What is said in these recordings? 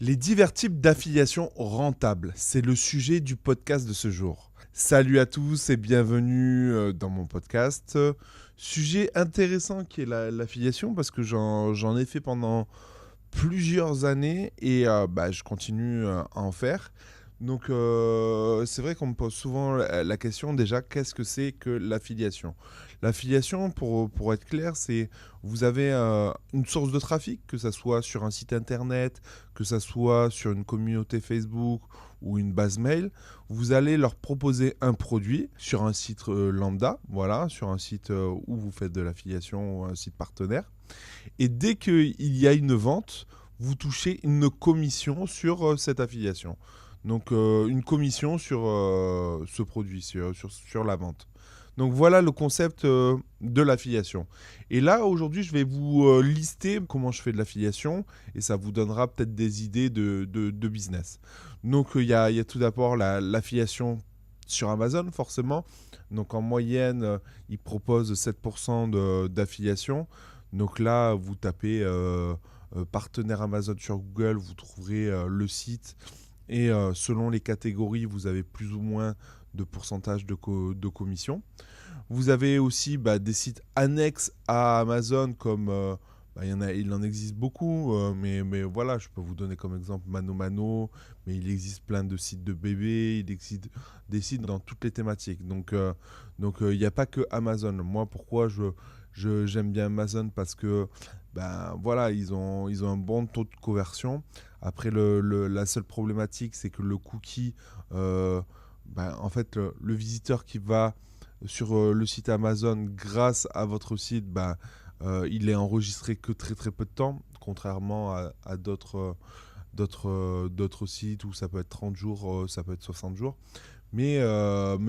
Les divers types d'affiliation rentables, c'est le sujet du podcast de ce jour. Salut à tous et bienvenue dans mon podcast. Sujet intéressant qui est l'affiliation parce que j'en ai fait pendant plusieurs années et je continue à en faire. Donc c'est vrai qu'on me pose souvent la question déjà, qu'est-ce que c'est que l'affiliation? L'affiliation, pour être clair, c'est vous avez une source de trafic, que ça soit sur un site internet, que ça soit sur une communauté Facebook ou une base mail. Vous allez leur proposer un produit sur un site lambda, voilà, sur un site où vous faites de l'affiliation ou un site partenaire. Et dès qu'il y a une vente, vous touchez une commission sur cette affiliation. Donc une commission sur ce produit, sur la vente. Donc voilà le concept de l'affiliation. Et là, aujourd'hui, je vais vous lister comment je fais de l'affiliation et ça vous donnera peut-être des idées de business. Donc il y a tout d'abord l'affiliation sur Amazon, forcément. Donc en moyenne, ils proposent 7% d'affiliation. Donc là, vous tapez partenaire Amazon sur Google, vous trouverez le site. Et selon les catégories, vous avez plus ou moins de pourcentage de commission. Vous avez aussi des sites annexes à Amazon comme il en existe beaucoup, mais voilà, je peux vous donner comme exemple Mano Mano, mais il existe plein de sites de bébés, il existe des sites dans toutes les thématiques. Donc il n'y a pas que Amazon. Moi, pourquoi j'aime bien Amazon? Parce que voilà, ils ont un bon taux de conversion. Après, la seule problématique, c'est que le cookie, en fait, le visiteur qui va sur le site Amazon grâce à votre site, il est enregistré que très très peu de temps, contrairement à d'autres sites où ça peut être 30 jours, ça peut être 60 jours. Mais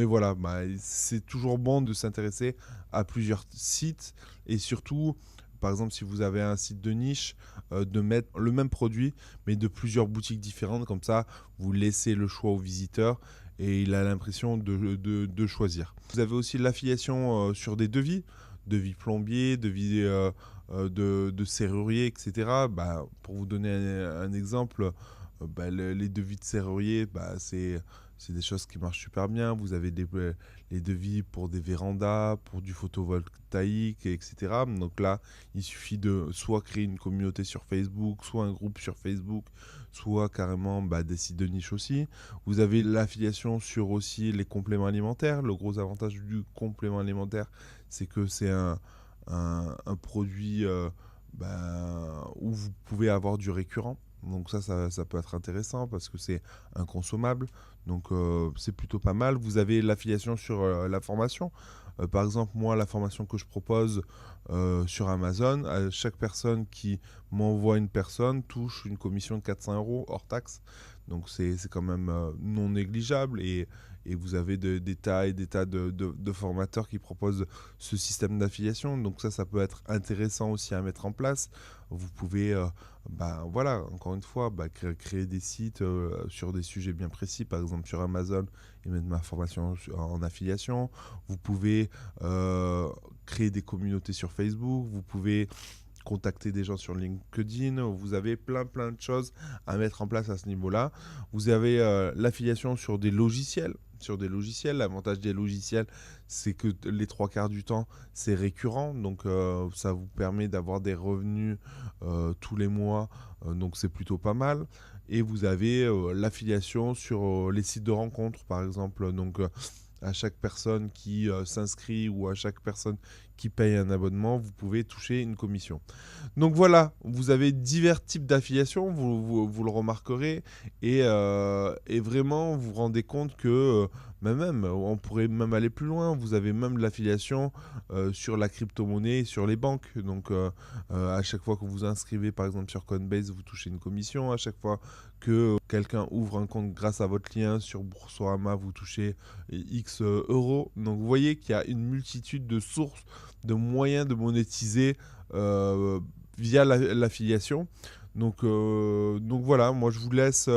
voilà, c'est toujours bon de s'intéresser à plusieurs sites et surtout, par exemple, si vous avez un site de niche, de mettre le même produit mais de plusieurs boutiques différentes. Comme ça, vous laissez le choix au visiteur et il a l'impression de choisir. Vous avez aussi l'affiliation sur des devis plombier, devis de serrurier, etc. Pour vous donner un exemple, les devis de serrurier, c'est des choses qui marchent super bien. Vous avez les devis pour des vérandas, pour du photovoltaïque, etc. Donc là, il suffit de soit créer une communauté sur Facebook, soit un groupe sur Facebook, soit carrément des sites de niche aussi. Vous avez l'affiliation sur aussi les compléments alimentaires. Le gros avantage du complément alimentaire, c'est que c'est un produit où vous pouvez avoir du récurrent. Donc ça peut être intéressant parce que c'est inconsommable. Donc c'est plutôt pas mal. Vous avez l'affiliation sur la formation. Par exemple, moi, la formation que je propose sur Amazon, chaque personne qui m'envoie une personne touche une commission de 400 € hors taxe. Donc c'est quand même non négligeable et vous avez des tas et des tas de formateurs qui proposent ce système d'affiliation. Donc ça peut être intéressant aussi à mettre en place. Vous pouvez, voilà, encore une fois, créer des sites sur des sujets bien précis, par exemple sur Amazon, et mettre ma formation en affiliation. Vous pouvez créer des communautés sur Facebook. Vous pouvez contacter des gens sur LinkedIn. Vous avez plein de choses à mettre en place à ce niveau-là. Vous avez l'affiliation sur des logiciels. L'avantage des logiciels, c'est que les 3/4 du temps, c'est récurrent. Donc, ça vous permet d'avoir des revenus tous les mois. Donc, c'est plutôt pas mal. Et vous avez l'affiliation sur les sites de rencontres, par exemple. Donc, à chaque personne qui s'inscrit ou à chaque personne qui paye un abonnement, vous pouvez toucher une commission. Donc voilà, vous avez divers types d'affiliation, vous le remarquerez, et vraiment vous vous rendez compte que même, on pourrait même aller plus loin, vous avez même de l'affiliation sur la crypto-monnaie, sur les banques. Donc à chaque fois que vous inscrivez par exemple sur Coinbase, vous touchez une commission. À chaque fois que quelqu'un ouvre un compte grâce à votre lien sur Boursorama, vous touchez X euros. Donc vous voyez qu'il y a une multitude de sources, de moyens de monétiser via l'affiliation. Donc voilà, moi je vous laisse.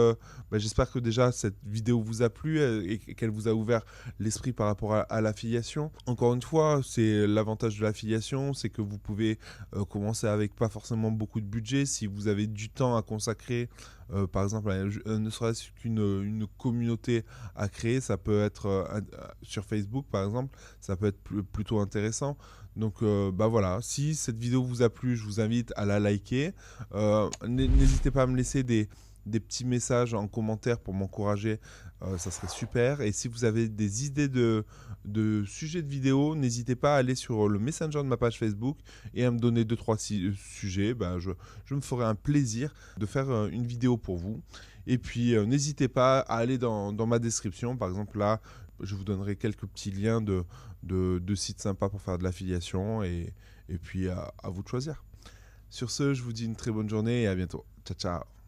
J'espère que déjà cette vidéo vous a plu et qu'elle vous a ouvert l'esprit par rapport à l'affiliation. Encore une fois, c'est l'avantage de l'affiliation, c'est que vous pouvez commencer avec pas forcément beaucoup de budget. Si vous avez du temps à consacrer, par exemple, ne serait-ce une communauté à créer, ça peut être sur Facebook par exemple, ça peut être plutôt intéressant. Donc bah voilà, si cette vidéo vous a plu, je vous invite à la liker. N'hésitez pas à me laisser des petits messages en commentaire pour m'encourager, ça serait super. Et si vous avez des idées de sujets de vidéos, n'hésitez pas à aller sur le Messenger de ma page Facebook et à me donner 2-3 sujets. Ben, je me ferai un plaisir de faire une vidéo pour vous. Et puis n'hésitez pas à aller dans ma description. Par exemple là, je vous donnerai quelques petits liens de sites sympas pour faire de l'affiliation. Et puis à vous de choisir. Sur ce, je vous dis une très bonne journée et à bientôt. Ciao, ciao.